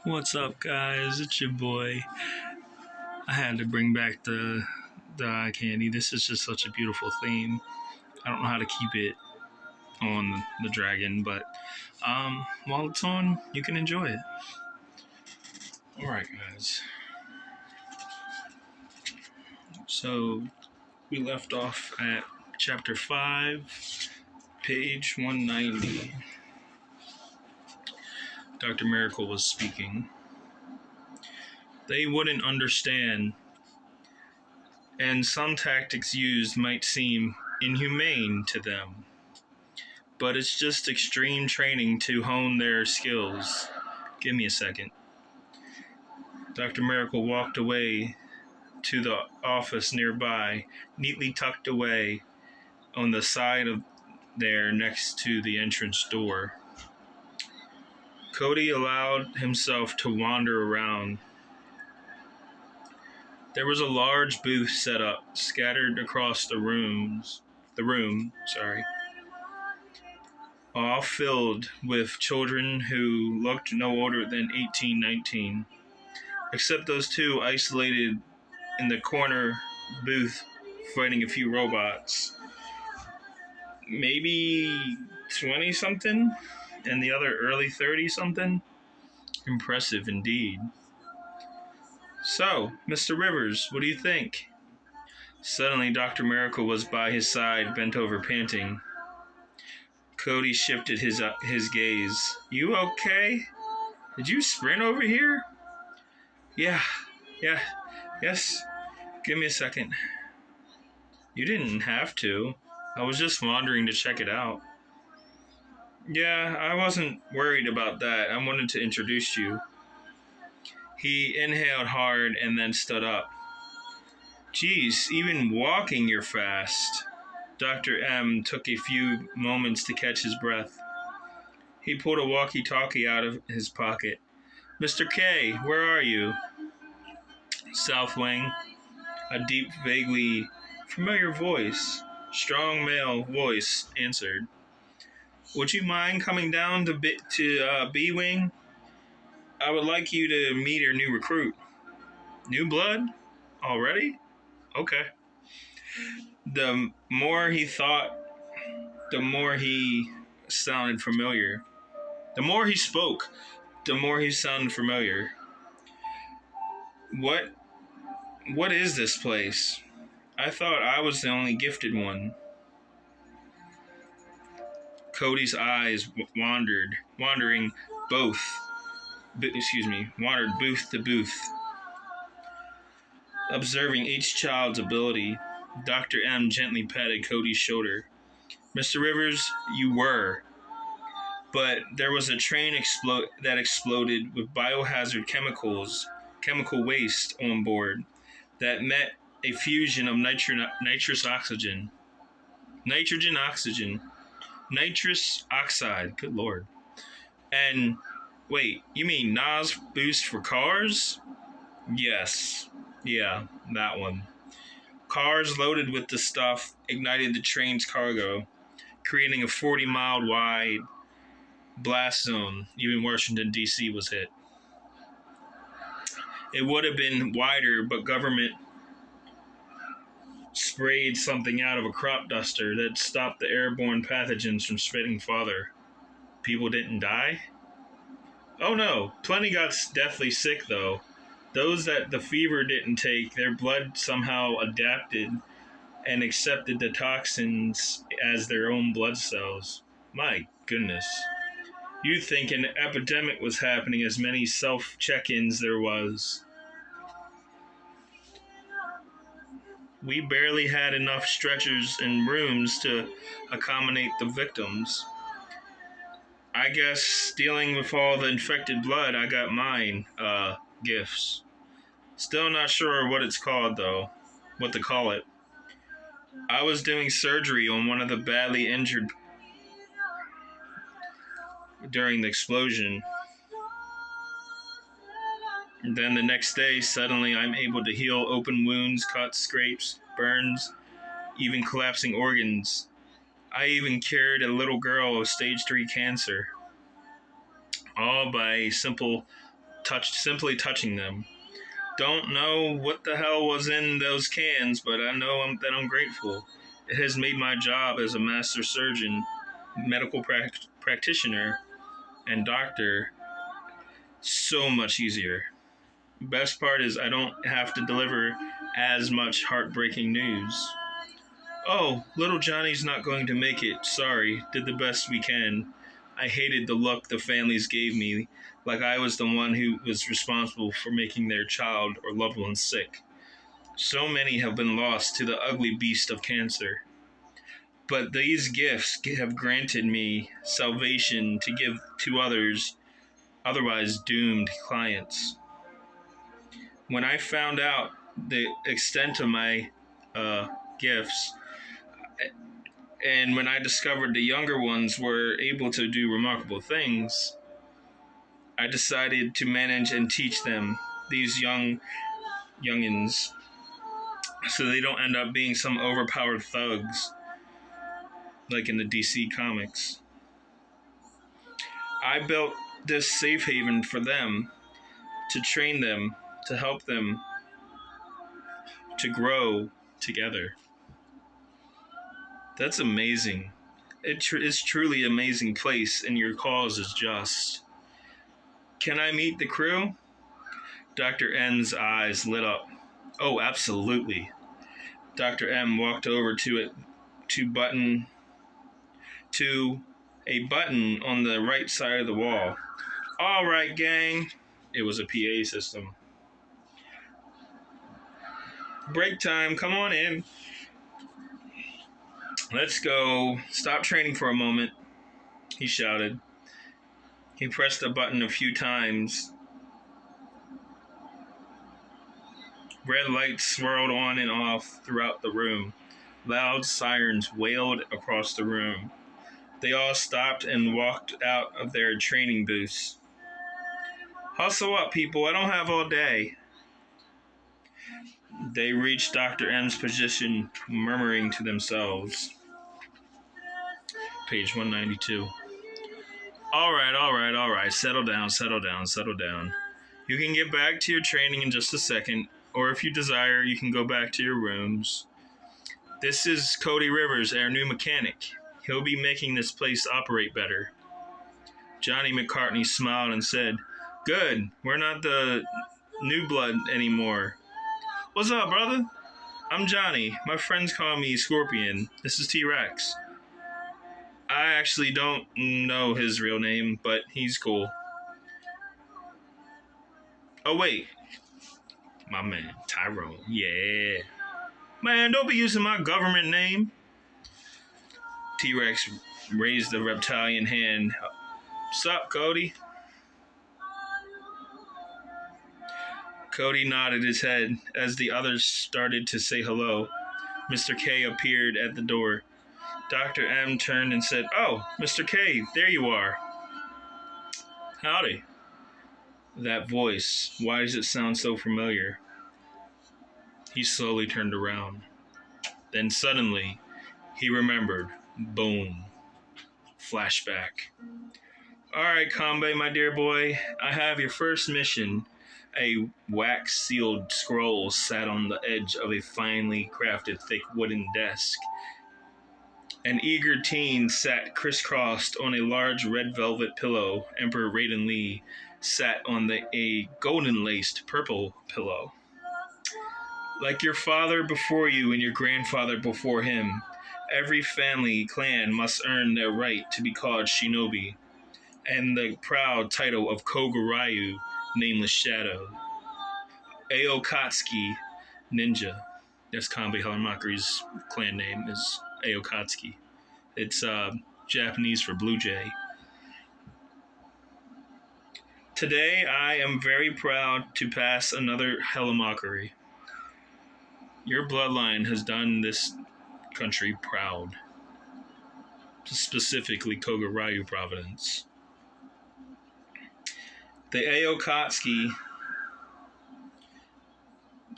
What's up, guys? It's your boy. I had to bring back the eye candy. This is just such a beautiful theme. I don't know how to keep it on the dragon, but while it's on, you can enjoy it. All right, guys. So we left off at chapter 5, page 190. Dr. Miracle was speaking. They wouldn't understand, and some tactics used might seem inhumane to them. But it's just extreme training to hone their skills. Give me a second. Dr. Miracle walked away to the office nearby, neatly tucked away on the side of there next to the entrance door. Cody allowed himself to wander around. There was a large booth set up, scattered across the room, all filled with children who looked no older than 18, 19, except those two isolated in the corner booth fighting a few robots. Maybe 20-something, and the other early 30-something. Impressive indeed. So, Mr. Rivers, what do you think? Suddenly, Dr. Miracle was by his side, bent over panting. Cody shifted his gaze. You okay? Did you sprint over here? Yeah, yes. Give me a second. You didn't have to. I was just wandering to check it out. Yeah, I wasn't worried about that. I wanted to introduce you. He inhaled hard and then stood up. Geez, even walking you're fast. Dr. M took a few moments to catch his breath. He pulled a walkie-talkie out of his pocket. Mr. K, where are you? South Wing. A deep, vaguely familiar voice, strong male voice, answered. Would you mind coming down to B-Wing? I would like you to meet our new recruit. New blood? Already? Okay. The more he thought, the more he sounded familiar. The more he spoke, the more he sounded familiar. What is this place? I thought I was the only gifted one. Cody's eyes wandered booth to booth. Observing each child's ability, Dr. M gently patted Cody's shoulder. Mr. Rivers, you were. But there was a train that exploded with biohazard chemical waste on board that met a fusion of nitrous oxide, good lord. And wait, you mean NOS boost for cars? Yes, yeah, that one. Cars loaded with the stuff ignited the train's cargo, creating a 40-mile wide blast zone. Even Washington, D.C. was hit. It would have been wider, but government sprayed something out of a crop duster that stopped the airborne pathogens from spreading farther. People didn't die? Oh no, plenty got deathly sick though. Those that the fever didn't take, their blood somehow adapted and accepted the toxins as their own blood cells. My goodness. You'd think an epidemic was happening as many self-check-ins there was. We barely had enough stretchers and rooms to accommodate the victims. I guess dealing with all the infected blood, I got mine, gifts. Still not sure what it's called though, what to call it. I was doing surgery on one of the badly injured during the explosion. And then the next day, suddenly I'm able to heal open wounds, cuts, scrapes, burns, even collapsing organs. I even cured a little girl of stage 3 cancer. All by a simple simply touching them. Don't know what the hell was in those cans, but I know that I'm grateful. It has made my job as a master surgeon, medical practitioner, and doctor so much easier. Best part is I don't have to deliver as much heartbreaking news. Oh, little Johnny's not going to make it. Sorry, did the best we can. I hated the look the families gave me, like I was the one who was responsible for making their child or loved one sick. So many have been lost to the ugly beast of cancer. But these gifts have granted me salvation to give to others, otherwise doomed clients. When I found out the extent of my gifts, and when I discovered the younger ones were able to do remarkable things, I decided to manage and teach them, these youngins, so they don't end up being some overpowered thugs like in the DC comics. I built this safe haven for them, to train them, to help them to grow together. That's amazing. It is truly an amazing place, and your cause is just. Can I meet the crew? Dr. N's eyes lit up. Oh, absolutely. Dr. M walked over to a button on the right side of the wall. All right, gang. It was a PA system. Break time. Come on in. Let's go. Stop training for a moment, he shouted. He pressed the button a few times. Red lights swirled on and off throughout the room. Loud sirens wailed across the room. They all stopped and walked out of their training booths. Hustle up, people. I don't have all day. They reached Dr. M's position, murmuring to themselves. Page 192. All right. Settle down. You can get back to your training in just a second, or if you desire, you can go back to your rooms. This is Cody Rivers, our new mechanic. He'll be making this place operate better. Johnny McCartney smiled and said, Good, we're not the new blood anymore. What's up, brother? I'm Johnny. My friends call me Scorpion. This is T-Rex. I actually don't know his real name, but he's cool. Oh, wait. My man, Tyrone. Yeah. Man, don't be using my government name. T-Rex raised the reptilian hand. Sup, Cody? Cody nodded his head as the others started to say hello. Mr. K appeared at the door. Dr. M turned and said, Oh, Mr. K, there you are. Howdy. That voice, why does it sound so familiar? He slowly turned around. Then suddenly, he remembered. Boom. Flashback. All right, Kambe, my dear boy, I have your first mission. A wax-sealed scroll sat on the edge of a finely crafted thick wooden desk. An eager teen sat crisscrossed on a large red velvet pillow. Emperor Raiden Lee sat on a golden-laced purple pillow. Like your father before you and your grandfather before him, every family clan must earn their right to be called shinobi, and the proud title of Koga Ryu, Nameless Shadow. Aokatsuki Ninja. That's Kanbei Haramakuri's clan name, is Aokatsuki. It's Japanese for Blue Jay. Today, I am very proud to pass another Haramakuri. Your bloodline has done this country proud. Specifically, Koga Ryu Providence. The Aokatsuki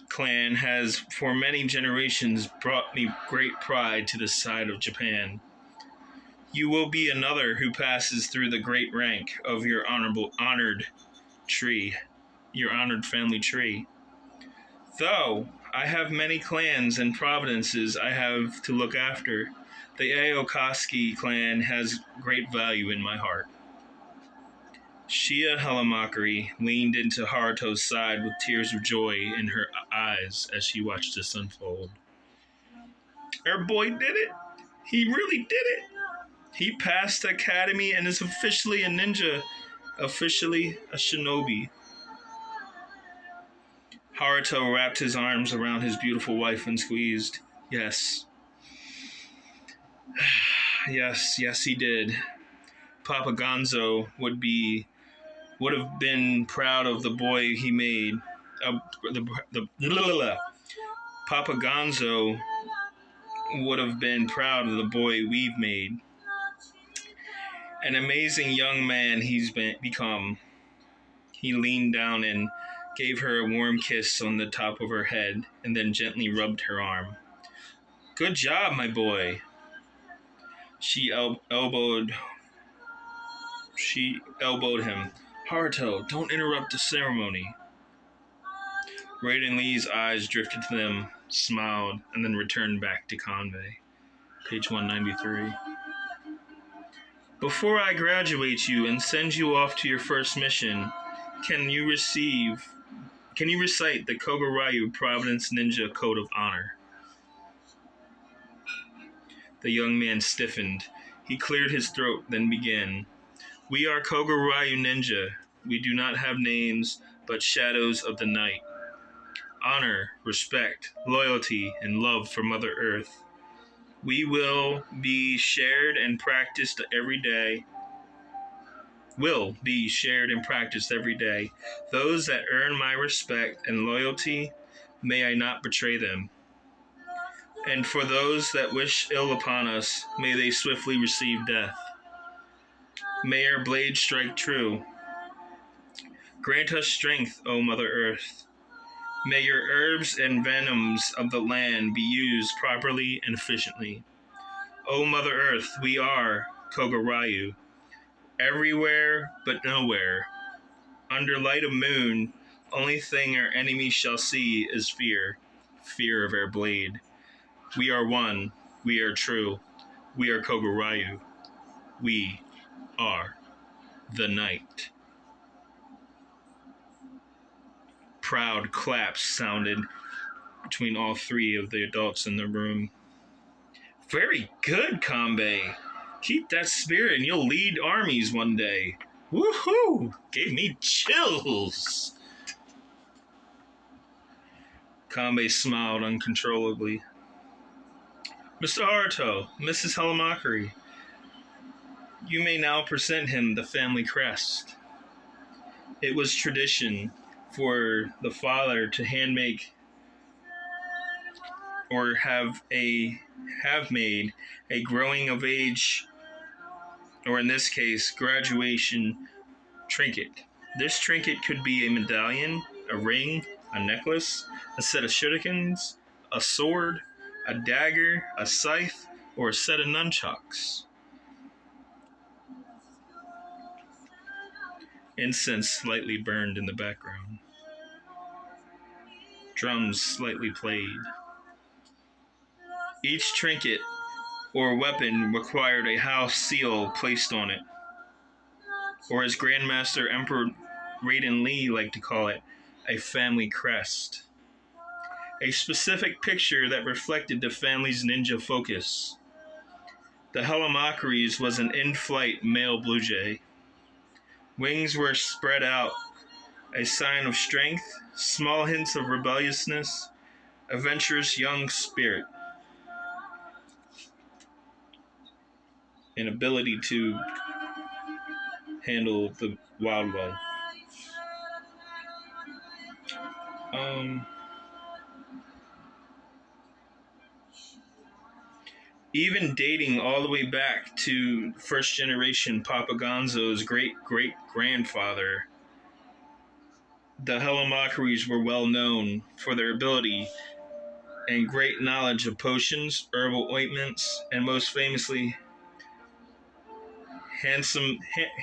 clan has for many generations brought me great pride to the side of Japan. You will be another who passes through the great rank of your honored tree. your honored family tree. Though I have many clans and providences I have to look after, the Aokoski clan has great value in my heart. Shia Helamakari leaned into Haruto's side with tears of joy in her eyes as she watched this unfold. Our boy did it! He really did it! He passed the academy and is officially a ninja, officially a shinobi. Haruto wrapped his arms around his beautiful wife and squeezed. Yes. Yes, he did. Papa Gonzo would have been proud of the boy he made. Papa Gonzo would have been proud of the boy we've made. An amazing young man he's become. He leaned down and gave her a warm kiss on the top of her head and then gently rubbed her arm. Good job, my boy. She elbowed him. Haruto, don't interrupt the ceremony. Raiden Lee's eyes drifted to them, smiled, and then returned back to Convey. Page 193. Before I graduate you and send you off to your first mission, can you recite the Koga Ryu Providence Ninja Code of Honor? The young man stiffened. He cleared his throat, then began. We are Koga Ryu Ninja. We do not have names, but shadows of the night. Honor, respect, loyalty, and love for Mother Earth. We will be shared and practiced every day. Those that earn my respect and loyalty, may I not betray them. And for those that wish ill upon us, may they swiftly receive death. May our blade strike true. Grant us strength, O Mother Earth. May your herbs and venoms of the land be used properly and efficiently. O Mother Earth, we are Koga Ryu. Everywhere but nowhere. Under light of moon, only thing our enemies shall see is fear. Fear of our blade. We are one. We are true. We are Koga Ryu. We are the night. Proud claps sounded between all three of the adults in the room. Very good, Kanbei. Keep that spirit and you'll lead armies one day. Woohoo! Gave me chills. Kanbei smiled uncontrollably. Mr. Haruto, Mrs. Helamakari, you may now present him the family crest. It was tradition for the father to handmake or have made a growing of age, or in this case, graduation trinket. This trinket could be a medallion, a ring, a necklace, a set of shurikens, a sword, a dagger, a scythe, or a set of nunchucks. Incense slightly burned in the background. Drums slightly played. Each trinket or weapon required a house seal placed on it, or as Grandmaster Emperor Raiden Lee liked to call it, a family crest. A specific picture that reflected the family's ninja focus. The Helamakaris was an in-flight male blue jay. Wings were spread out, a sign of strength, small hints of rebelliousness, adventurous young spirit, and ability to handle the wildlife. Even dating all the way back to first generation Papa Gonzo's great-great-grandfather, the Helamakaris were well known for their ability and great knowledge of potions, herbal ointments, and most famously,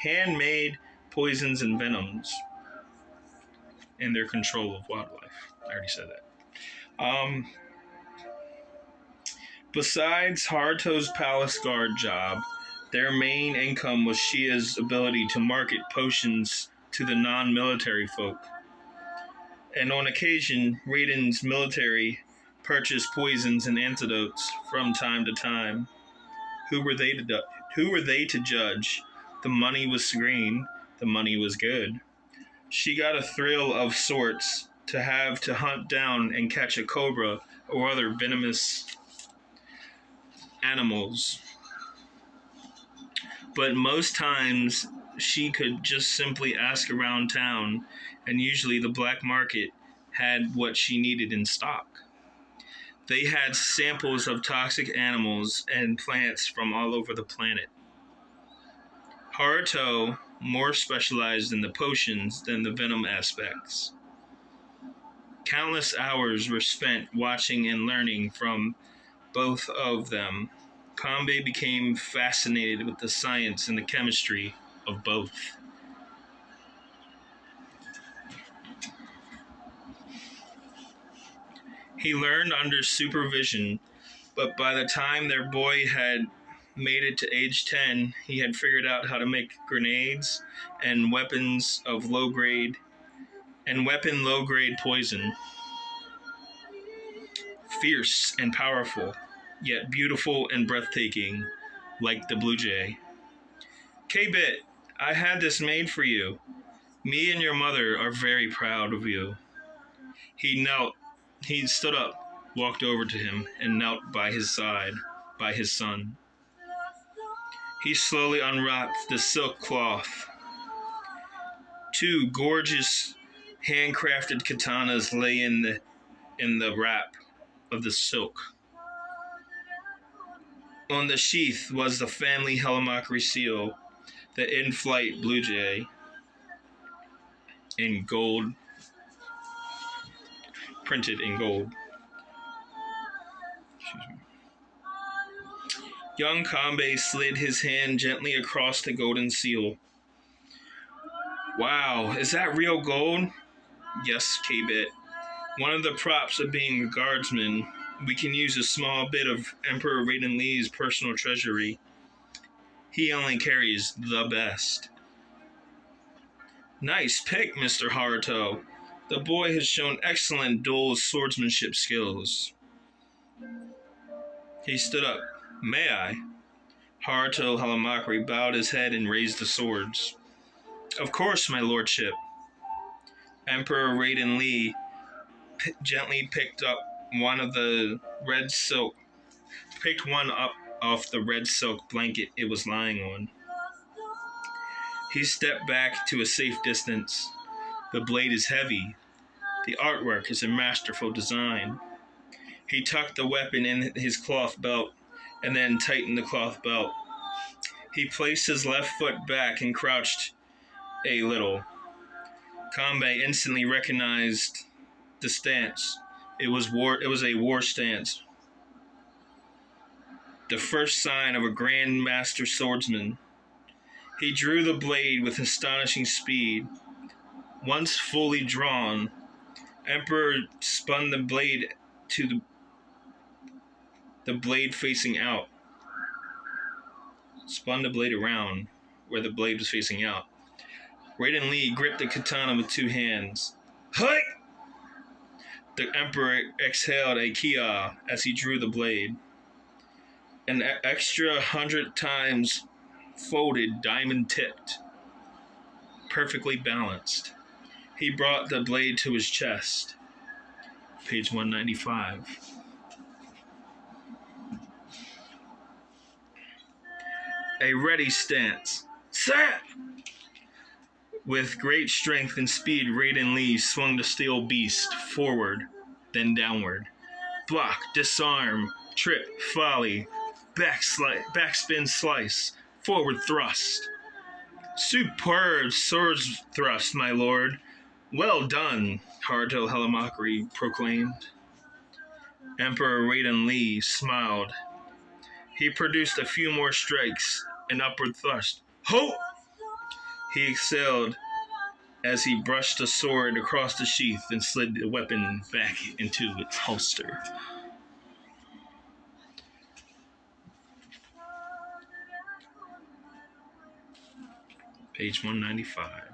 handmade poisons and venoms. in their control of wildlife. I already said that. Besides Haruto's palace guard job, their main income was Shia's ability to market potions to the non-military folk. And on occasion, Raiden's military purchased poisons and antidotes from time to time. Who were they to judge? The money was green, the money was good. She got a thrill of sorts to have to hunt down and catch a cobra or other venomous animals. But most times she could just simply ask around town, and usually the black market had what she needed in stock. They had samples of toxic animals and plants from all over the planet. Haruto more specialized in the potions than the venom aspects. Countless hours were spent watching and learning from both of them. Kanbei became fascinated with the science and the chemistry of both. He learned under supervision, but by the time their boy had made it to age 10, he had figured out how to make grenades and weapons of low-grade poison. Fierce and powerful, yet beautiful and breathtaking, like the blue jay. K-Bit, I had this made for you. Me and your mother are very proud of you. He stood up, walked over to him, and knelt by his side, by his son. He slowly unwrapped the silk cloth. Two gorgeous, handcrafted katanas lay in the wrap of the silk. On the sheath was the family Hellamachry seal, the in-flight blue jay, in gold, printed in gold. Young Kanbei slid his hand gently across the golden seal. Wow, is that real gold? Yes, K-Bit. One of the props of being a guardsman, we can use a small bit of Emperor Raiden Lee's personal treasury. He only carries the best. Nice pick, Mr. Haruto. The boy has shown excellent dual swordsmanship skills. He stood up. May I? Haruto Hellamachry bowed his head and raised the swords. Of course, my lordship. Emperor Raiden Lee gently picked up one off the red silk blanket it was lying on. He stepped back to a safe distance. The blade is heavy. The artwork is a masterful design. He tucked the weapon in his cloth belt and then tightened the cloth belt. He placed his left foot back and crouched a little. Kanbei instantly recognized the stance. It was a war stance. The first sign of a grand master swordsman. He drew the blade with astonishing speed. Once fully drawn, Emperor spun the blade to the blade facing out. Spun the blade around where the blade was facing out. Raiden Lee gripped the katana with two hands. Hi! The Emperor exhaled a kia as he drew the blade. An extra 100 times folded, diamond-tipped, perfectly balanced. He brought the blade to his chest. Page 195. A ready stance. Set! With great strength and speed, Raiden Lee swung the steel beast forward, then downward. Block, disarm, trip, volley, backspin slice, forward thrust. Superb sword thrust, my lord. Well done, Haruto Hellamachry proclaimed. Emperor Raiden Lee smiled. He produced a few more strikes, an upward thrust. Ho! He exhaled as he brushed the sword across the sheath and slid the weapon back into its holster. Page 195.